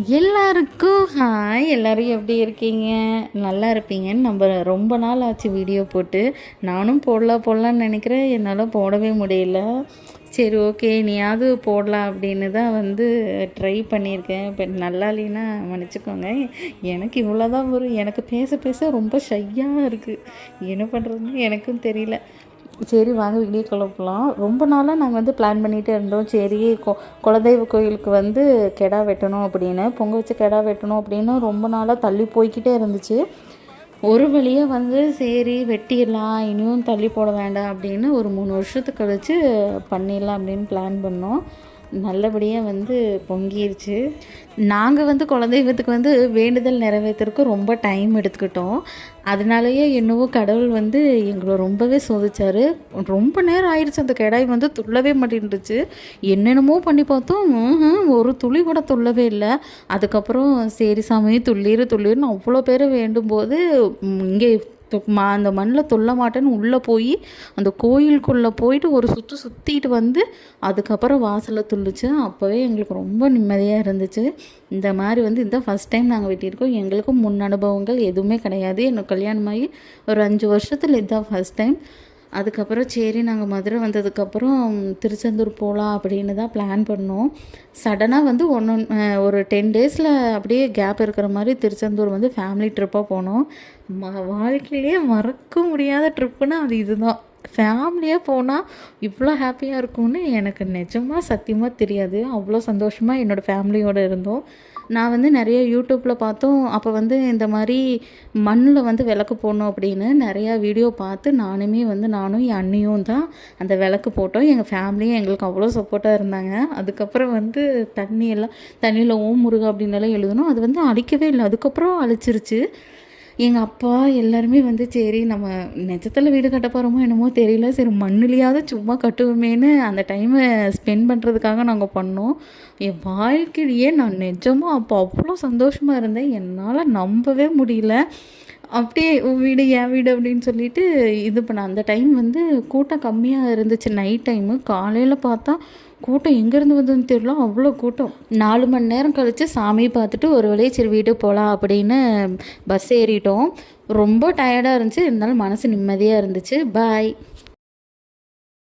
எல்லாருக்கும் ஹாய். எல்லோரும் எப்படி இருக்கீங்க? நல்லா இருப்பீங்கன்னு நம்புகிறேன். ரொம்ப நாள் ஆச்சு வீடியோ போட்டு. நானும் போடலான்னு நினைக்கிறேன், என்னால் போடவே முடியல. சரி, ஓகே, நீயாவது போடலாம் அப்படின்னு தான் வந்து ட்ரை பண்ணியிருக்கேன். இப்போ நல்லா இல்லைன்னா மன்னிச்சிக்கோங்க. எனக்கு இவ்வளோ தான் வரும். எனக்கு பேச பேச ரொம்ப ஷையாக இருக்குது. என்ன பண்ணுறதுன்னு எனக்கும் தெரியல. சரி, வாங்க வீடியோக்குள்ள போகலாம். ரொம்ப நாளாக நாங்கள் வந்து பிளான் பண்ணிகிட்டே இருந்தோம். சரி, குலதெய்வ கோயிலுக்கு வந்து கெடா வெட்டணும் அப்படின்னு, பொங்க வச்சு கெடா வெட்டணும் அப்படின்னு ரொம்ப நாளாக தள்ளி போய்கிட்டே இருந்துச்சு. ஒரு வழியாக வந்து சரி வெட்டிடலாம், இனியும் தள்ளி போட வேண்டாம் அப்படின்னு ஒரு 3 வருஷத்துக்கு கழித்து பண்ணிடலாம் அப்படின்னு பிளான் பண்ணோம். நல்லபடியாக வந்து பொங்கிருச்சு. நாங்கள் வந்து குலதெய்வத்துக்கு வந்து வேண்டுதல் நிறைவேற்றுறதுக்கு ரொம்ப டைம் எடுத்துக்கிட்டோம். அதனாலேயே என்னவோ கடவுள் வந்து எங்களை ரொம்பவே சோதிச்சார். ரொம்ப நேரம் ஆயிடுச்சு. அந்த கிடாய் வந்து துள்ளவே மாட்டேன்ருச்சு. என்னென்னமோ பண்ணி பார்த்தோம், ஒரு துளி கூட துள்ளவே இல்லை. அதுக்கப்புறம் சரி சாமி துள்ளிருன்னு அவ்வளோ பேரை வேண்டும்போது இங்கே அந்த மண்ணில் துள்ள மாட்டேன்னு உள்ளே போய் அந்த கோயிலுக்குள்ளே போயிட்டு ஒரு சுற்றிட்டு வந்து அதுக்கப்புறம் வாசலில் துள்ளுச்சு. அப்போவே எங்களுக்கு ரொம்ப நிம்மதியாக இருந்துச்சு. இந்த மாதிரி வந்து இந்த ஃபஸ்ட் டைம் நாங்கள் வெட்டியிருக்கோம். எங்களுக்கும் முன் அனுபவங்கள் எதுவுமே கிடையாது. எனக்கு கல்யாணமாகி ஒரு 5 வருஷத்தில் இதுதான் ஃபஸ்ட் டைம். அதுக்கப்புறம் சரி, நாங்கள் மதுரை வந்ததுக்கப்புறம் திருச்செந்தூர் போகலாம் அப்படின்னு தான் பிளான் பண்ணோம். சடனாக வந்து ஒரு 10 டேஸில் அப்படியே கேப் இருக்கிற மாதிரி திருச்செந்தூர் வந்து ஃபேமிலி ட்ரிப்பாக போனோம். வாழ்க்கையிலேயே மறக்க முடியாத ட்ரிப்புன்னா அது இதுதான். ஃபேமிலியாக போனால் இவ்வளோ ஹாப்பியாக இருக்கும்னு எனக்கு நிஜமாக சத்தியமாக தெரியாது. அவ்வளோ சந்தோஷமாக என்னோடய ஃபேமிலியோடு இருந்தோம். நான் வந்து நிறைய யூடியூப்பில் பார்த்தோம். அப்போ வந்து இந்த மாதிரி மண்ணில் வந்து விளக்கு போடணும் அப்படின்னு நிறையா வீடியோ பார்த்து நானும் என் அண்ணியும் தான் அந்த விளக்கு போட்டோம். எங்கள் ஃபேமிலியும் எங்களுக்கு அவ்வளோ சப்போர்ட்டாக இருந்தாங்க. அதுக்கப்புறம் வந்து தண்ணியில் ஓம் முருகா அப்படின்னெல்லாம் எழுதணும். அது வந்து அழிக்கவே இல்லை. அதுக்கப்புறம் அழிச்சிருச்சு. எங்கள் அப்பா எல்லாருமே வந்து சரி நம்ம நிஜத்தில் வீடு கட்ட போகிறோமோ என்னமோ தெரியல, சரி மண்ணுலையாவது சும்மா கட்டுவோமேன்னு அந்த டைமை ஸ்பெண்ட் பண்ணுறதுக்காக நாங்கள் பண்ணோம். என் வாழ்க்கையிலேயே நான் நிஜமாக அப்போ அவ்வளோ சந்தோஷமாக இருந்தேன். என்னால் நம்பவே முடியல. அப்படியே உன் வீடு என் வீடு அப்படின்னு சொல்லிட்டு இது பண்ண அந்த டைம் வந்து கூட்டம் கம்மியாக இருந்துச்சு. Night time. காலையில் பார்த்தா கூட்டம் எங்கேருந்து வந்ததுன்னு தெரியல, அவ்வளோ கூட்டம். 4 மணி நேரம் கழித்து சாமி பார்த்துட்டு ஒரு வழியே சரி வீட்டுக்கு போகலாம் அப்படின்னு பஸ் ஏறிட்டோம். ரொம்ப டயர்டாக இருந்துச்சு, இருந்தாலும் மனசு நிம்மதியாக இருந்துச்சு. பாய்.